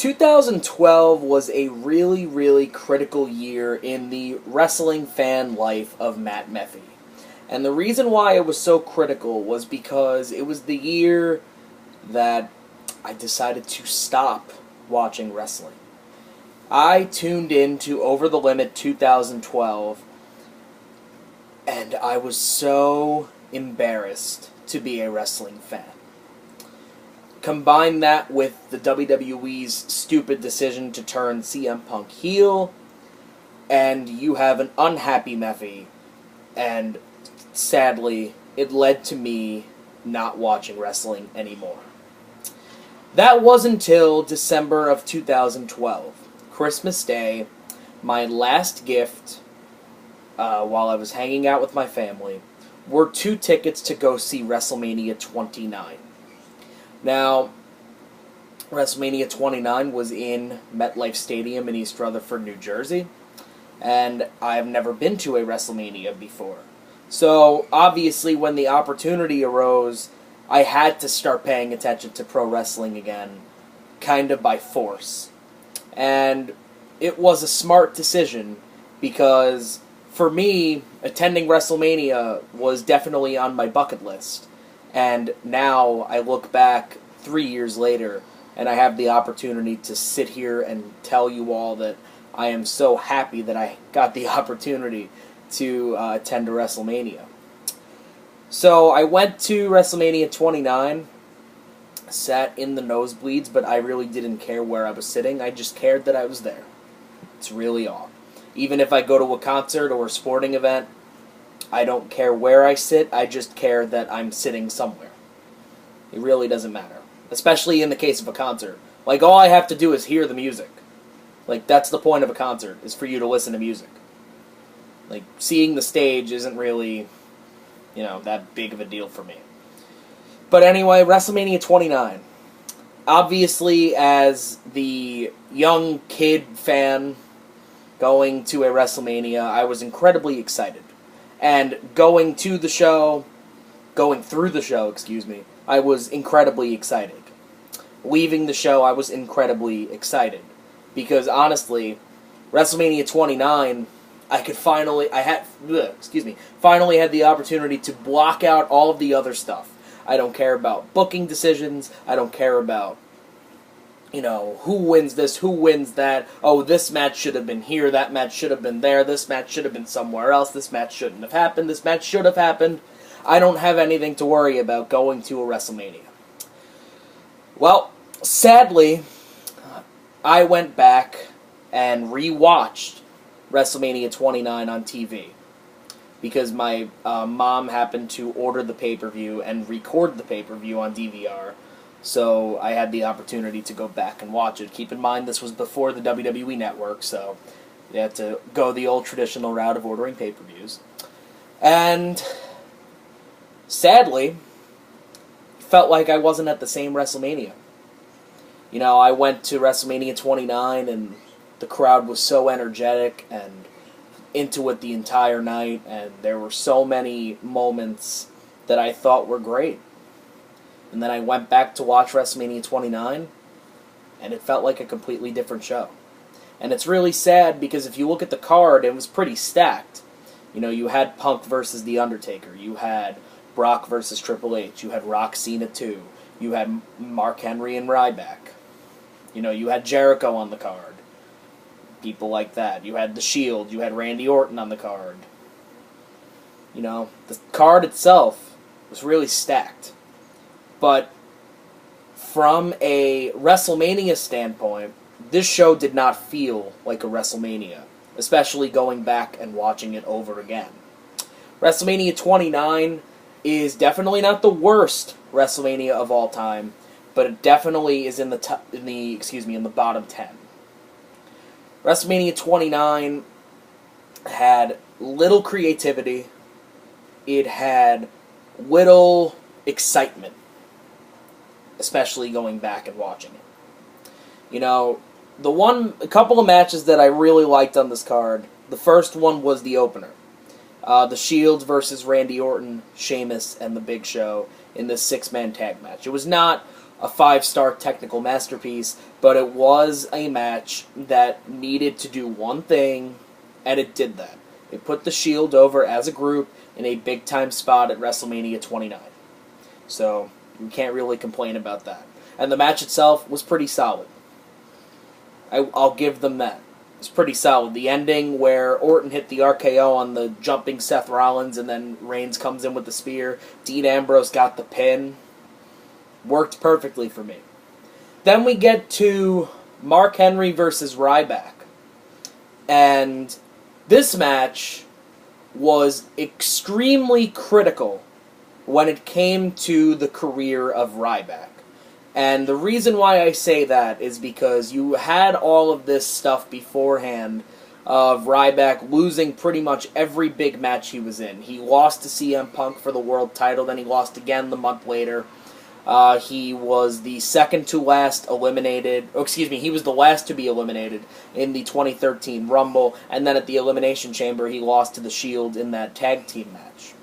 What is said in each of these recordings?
2012 was a really, really critical year in the wrestling fan life of Matt Meffy. And the reason why it was so critical was because it was the year that I decided to stop watching wrestling. I tuned in to Over the Limit 2012, and I was so embarrassed to be a wrestling fan. Combine that with the WWE's stupid decision to turn CM Punk heel, and you have an unhappy Meffy, and sadly, it led to me not watching wrestling anymore. That was until December of 2012, Christmas Day, my last gift while I was hanging out with my family were 2 tickets to go see WrestleMania 29. Now, WrestleMania 29 was in MetLife Stadium in East Rutherford, New Jersey, and I've never been to a WrestleMania before. So, obviously, when the opportunity arose, I had to start paying attention to pro wrestling again, kind of by force. And it was a smart decision, because for me, attending WrestleMania was definitely on my bucket list. And now I look back 3 years later, and I have the opportunity to sit here and tell you all that I am so happy that I got the opportunity to attend a WrestleMania. So I went to WrestleMania 29, sat in the nosebleeds, but I really didn't care where I was sitting. I just cared that I was there. It's really all. Even if I go to a concert or a sporting event, I don't care where I sit, I just care that I'm sitting somewhere. It really doesn't matter. Especially in the case of a concert. Like, all I have to do is hear the music. Like, that's the point of a concert, is for you to listen to music. Like, seeing the stage isn't really, that big of a deal for me. But anyway, WrestleMania 29. Obviously, as the young kid fan going to a WrestleMania, I was incredibly excited. And going through the show, I was incredibly excited. Leaving the show, I was incredibly excited. Because honestly, WrestleMania 29, finally had the opportunity to block out all of the other stuff. I don't care about booking decisions, I don't care about, who wins this, who wins that, oh, this match should have been here, that match should have been there, this match should have been somewhere else, this match shouldn't have happened, this match should have happened. I don't have anything to worry about going to a WrestleMania. Well, sadly, I went back and rewatched WrestleMania 29 on TV. Because my mom happened to order the pay-per-view and record the pay-per-view on DVR. So I had the opportunity to go back and watch it. Keep in mind, this was before the WWE Network, so you had to go the old traditional route of ordering pay-per-views. And sadly, felt like I wasn't at the same WrestleMania. I went to WrestleMania 29, and the crowd was so energetic and into it the entire night, and there were so many moments that I thought were great. And then I went back to watch WrestleMania 29, and it felt like a completely different show. And it's really sad, because if you look at the card, it was pretty stacked. You had Punk versus The Undertaker, you had Brock versus Triple H, you had Rock Cena 2, you had Mark Henry and Ryback. You had Jericho on the card. People like that. You had The Shield, you had Randy Orton on the card. The card itself was really stacked. But from a WrestleMania standpoint, this show did not feel like a WrestleMania, especially going back and watching it over again. WrestleMania 29 is definitely not the worst WrestleMania of all time, but it definitely is in the bottom 10. WrestleMania 29 had little creativity. It had little excitement, especially going back and watching it. A couple of matches that I really liked on this card, the first one was the opener. The Shield versus Randy Orton, Sheamus, and The Big Show in this 6-man tag match. It was not a 5-star technical masterpiece, but it was a match that needed to do one thing, and it did that. It put the Shield over as a group in a big-time spot at WrestleMania 29. So, we can't really complain about that. And the match itself was pretty solid. I'll give them that. It's pretty solid. The ending where Orton hit the RKO on the jumping Seth Rollins and then Reigns comes in with the spear. Dean Ambrose got the pin. Worked perfectly for me. Then we get to Mark Henry versus Ryback. And this match was extremely critical when it came to the career of Ryback. And the reason why I say that is because you had all of this stuff beforehand of Ryback losing pretty much every big match he was in. He lost to CM Punk for the world title, then he lost again the month later. He was the second to last eliminated, he was the last to be eliminated in the 2013 Rumble, and then at the Elimination Chamber he lost to the Shield in that tag team match.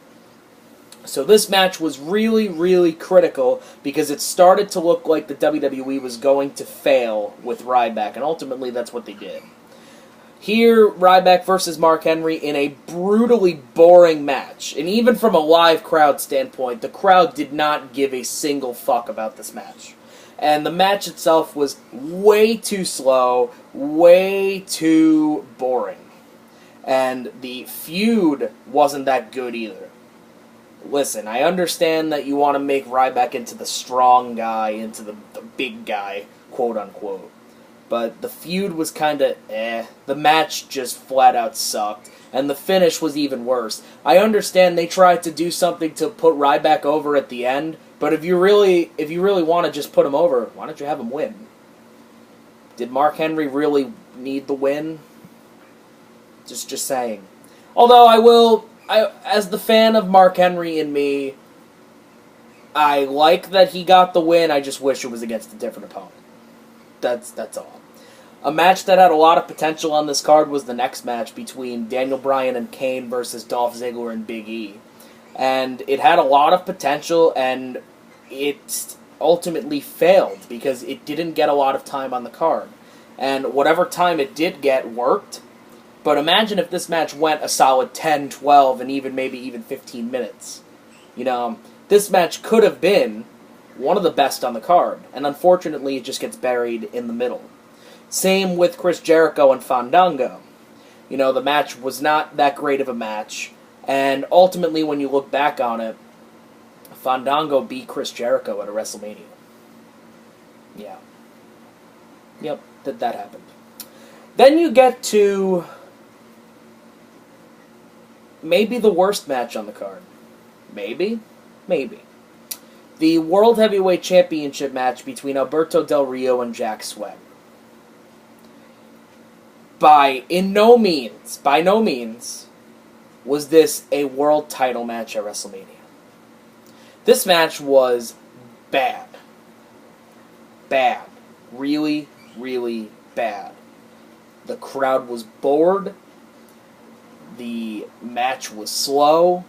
So this match was really, really critical because it started to look like the WWE was going to fail with Ryback, and ultimately that's what they did. Here, Ryback versus Mark Henry in a brutally boring match. And even from a live crowd standpoint, the crowd did not give a single fuck about this match. And the match itself was way too slow, way too boring. And the feud wasn't that good either. Listen, I understand that you want to make Ryback into the strong guy, into the big guy, quote-unquote. But the feud was kind of The match just flat-out sucked. And the finish was even worse. I understand they tried to do something to put Ryback over at the end, but if you really want to just put him over, why don't you have him win? Did Mark Henry really need the win? Just saying. Although as the fan of Mark Henry in me, I like that he got the win. I just wish it was against a different opponent. That's all. A match that had a lot of potential on this card was the next match between Daniel Bryan and Kane versus Dolph Ziggler and Big E. And it had a lot of potential, and it ultimately failed because it didn't get a lot of time on the card. And whatever time it did get worked. But imagine if this match went a solid 10, 12, and maybe even 15 minutes. This match could have been one of the best on the card, and unfortunately it just gets buried in the middle. Same with Chris Jericho and Fandango. The match was not that great of a match, and ultimately when you look back on it, Fandango beat Chris Jericho at a WrestleMania. Yeah. Yep, that happened. Then you get to maybe the worst match on the card. Maybe. The World Heavyweight Championship match between Alberto Del Rio and Jack Swagger. By no means was this a world title match at WrestleMania. This match was bad. Bad. Really, really bad. The crowd was bored. The match was slow.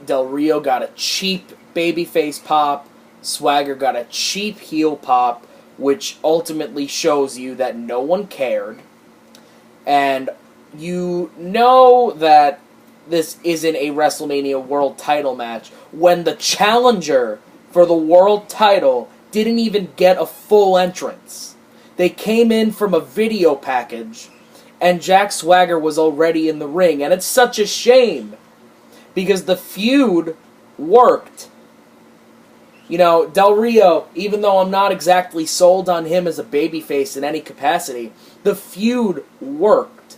Del Rio got a cheap babyface pop. Swagger got a cheap heel pop, which ultimately shows you that no one cared. And you know that this isn't a WrestleMania world title match when the challenger for the world title didn't even get a full entrance. They came in from a video package, and Jack Swagger was already in the ring. And it's such a shame, because the feud worked. Del Rio, even though I'm not exactly sold on him as a babyface in any capacity, the feud worked.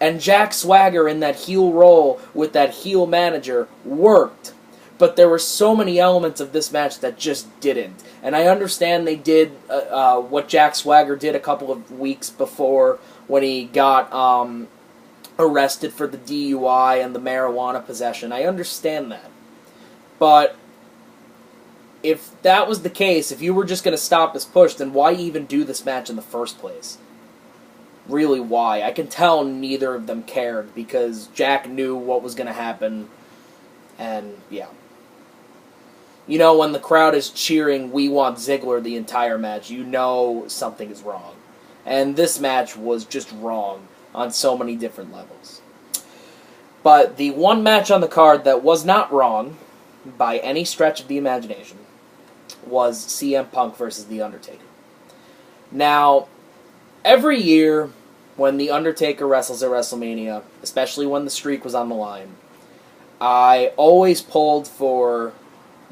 And Jack Swagger in that heel role with that heel manager worked. But there were so many elements of this match that just didn't. And I understand they did what Jack Swagger did a couple of weeks before when he got arrested for the DUI and the marijuana possession. I understand that. But if that was the case, if you were just going to stop this push, then why even do this match in the first place? Really, why? I can tell neither of them cared, because Jack knew what was going to happen, and yeah. You know, when the crowd is cheering, "We want Ziggler" the entire match, you know something is wrong. And this match was just wrong on so many different levels. But the one match on the card that was not wrong, by any stretch of the imagination, was CM Punk versus The Undertaker. Now, every year when The Undertaker wrestles at WrestleMania, especially when the streak was on the line, I always pulled for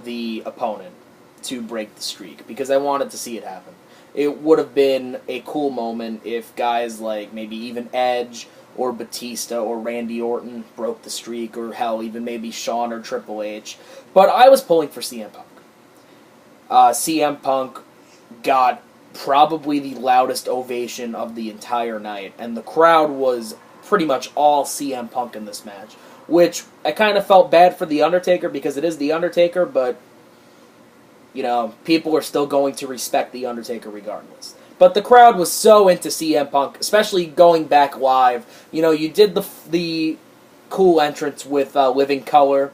the opponent to break the streak because I wanted to see it happen. It would have been a cool moment if guys like maybe even Edge or Batista or Randy Orton broke the streak, or hell, even maybe Shawn or Triple H. But I was pulling for CM Punk. CM Punk got probably the loudest ovation of the entire night, and the crowd was pretty much all CM Punk in this match, which I kind of felt bad for The Undertaker because it is The Undertaker, but, you know, people are still going to respect The Undertaker regardless. But the crowd was so into CM Punk, especially going back live. You know, you did the cool entrance with Living Color,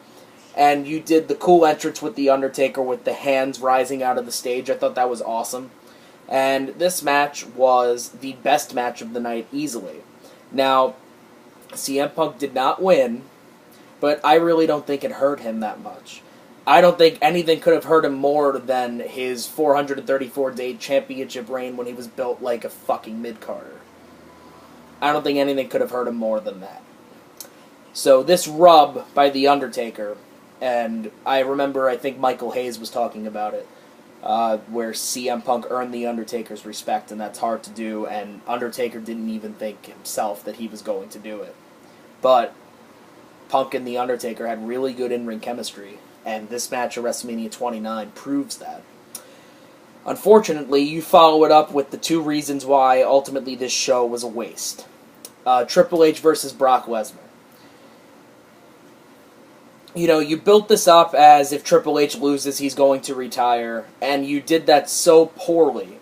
and you did the cool entrance with The Undertaker with the hands rising out of the stage. I thought that was awesome. And this match was the best match of the night easily. Now, CM Punk did not win, but I really don't think it hurt him that much. I don't think anything could have hurt him more than his 434-day championship reign when he was built like a fucking mid-carder. I don't think anything could have hurt him more than that. So this rub by The Undertaker, and I remember I think Michael Hayes was talking about it, where CM Punk earned The Undertaker's respect, and that's hard to do, and Undertaker didn't even think himself that he was going to do it. But Punk and The Undertaker had really good in-ring chemistry, and this match at WrestleMania 29 proves that. Unfortunately, you follow it up with the two reasons why ultimately this show was a waste. Triple H versus Brock Lesnar. You know, you built this up as if Triple H loses, he's going to retire, and you did that so poorly.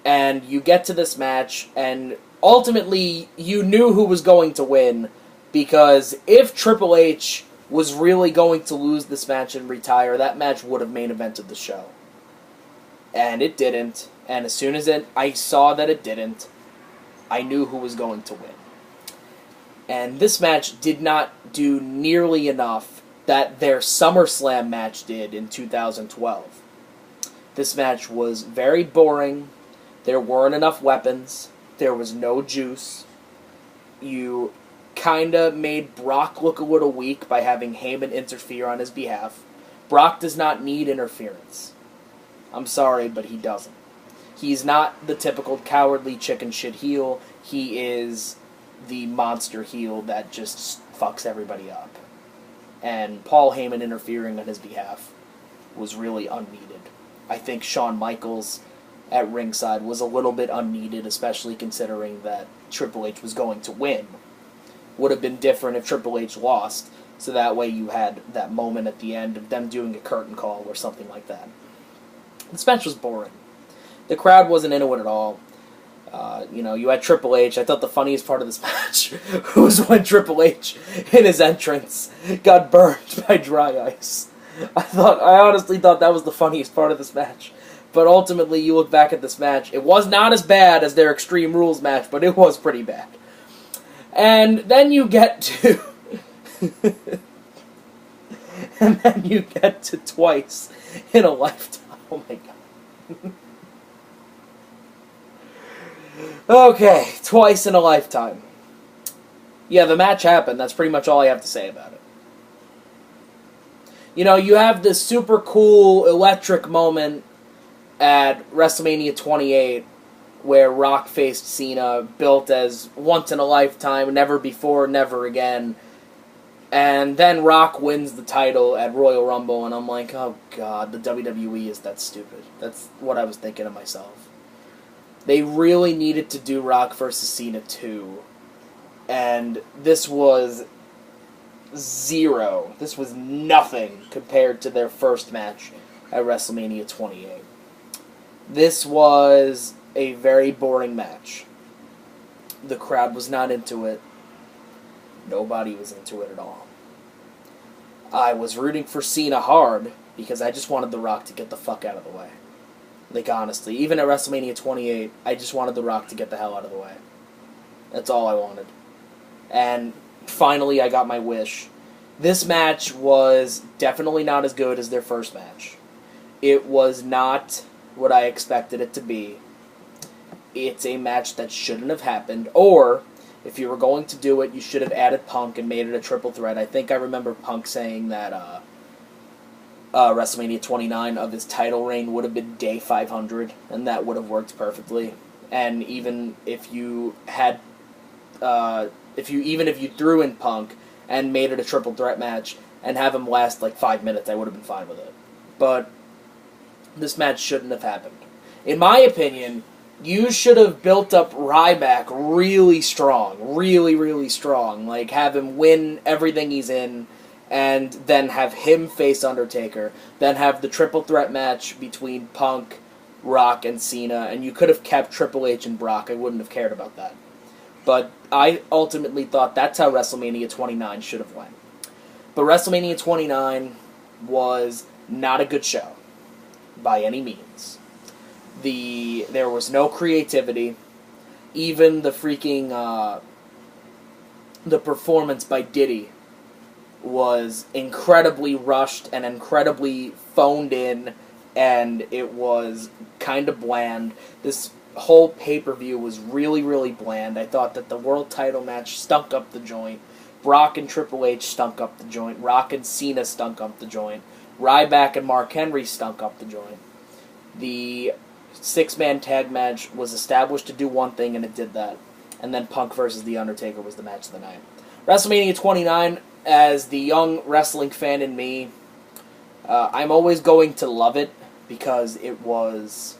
And you get to this match, and ultimately you knew who was going to win, because if Triple H was really going to lose this match and retire, that match would have main evented the show. And it didn't, and as soon as I saw that it didn't, I knew who was going to win. And this match did not do nearly enough that their SummerSlam match did in 2012. This match was very boring, there weren't enough weapons, there was no juice, you kinda made Brock look a little weak by having Heyman interfere on his behalf. Brock does not need interference. I'm sorry, but he doesn't. He's not the typical cowardly chicken shit heel. He is the monster heel that just fucks everybody up. And Paul Heyman interfering on his behalf was really unneeded. I think Shawn Michaels at ringside was a little bit unneeded, especially considering that Triple H was going to win. Would have been different if Triple H lost, so that way you had that moment at the end of them doing a curtain call or something like that. This match was boring. The crowd wasn't into it at all. You know, you had Triple H. I thought the funniest part of this match was when Triple H, in his entrance, got burned by dry ice. I honestly thought that was the funniest part of this match. But ultimately, you look back at this match, it was not as bad as their Extreme Rules match, but it was pretty bad. And then you get to... and then you get to Twice in a Lifetime. Oh my god. Okay, Twice in a Lifetime. Yeah, the match happened. That's pretty much all I have to say about it. You know, you have this super cool, electric moment at WrestleMania 28 where Rock faced Cena, built as once in a lifetime, never before, never again. And then Rock wins the title at Royal Rumble, and I'm like, oh god, the WWE is that stupid. That's what I was thinking of myself. They really needed to do Rock versus Cena 2. And this was zero. This was nothing compared to their first match at WrestleMania 28. This was a very boring match. The crowd was not into it. Nobody was into it at all. I was rooting for Cena hard, because I just wanted The Rock to get the fuck out of the way. Like, honestly, even at WrestleMania 28, I just wanted The Rock to get the hell out of the way. That's all I wanted. And finally, I got my wish. This match was definitely not as good as their first match. It was not what I expected it to be. It's a match that shouldn't have happened, or if you were going to do it, you should have added Punk and made it a triple threat. I think I remember Punk saying that WrestleMania 29 of his title reign would have been day 500, and that would have worked perfectly. And even if you had, if you threw in Punk and made it a triple threat match and have him last like 5 minutes, I would have been fine with it. But this match shouldn't have happened. In my opinion, you should have built up Ryback really strong, really strong. Like, have him win everything he's in, and then have him face Undertaker. Then have the triple threat match between Punk, Rock, and Cena, and you could have kept Triple H and Brock. I wouldn't have cared about that. But I ultimately thought that's how WrestleMania 29 should have went. But WrestleMania 29 was not a good show, by any means. There was no creativity. Even the freaking the performance by Diddy was incredibly rushed and incredibly phoned in, and it was kind of bland. This whole pay-per-view was really bland. I thought that the world title match stunk up the joint. Brock and Triple H stunk up the joint. Rock and Cena stunk up the joint. Ryback and Mark Henry stunk up the joint. The six-man tag match was established to do one thing, and it did that. And then Punk versus The Undertaker was the match of the night. WrestleMania 29, as the young wrestling fan in me, I'm always going to love it because it was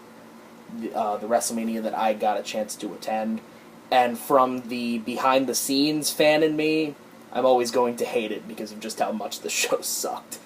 the WrestleMania that I got a chance to attend. And from the behind-the-scenes fan in me, I'm always going to hate it because of just how much the show sucked.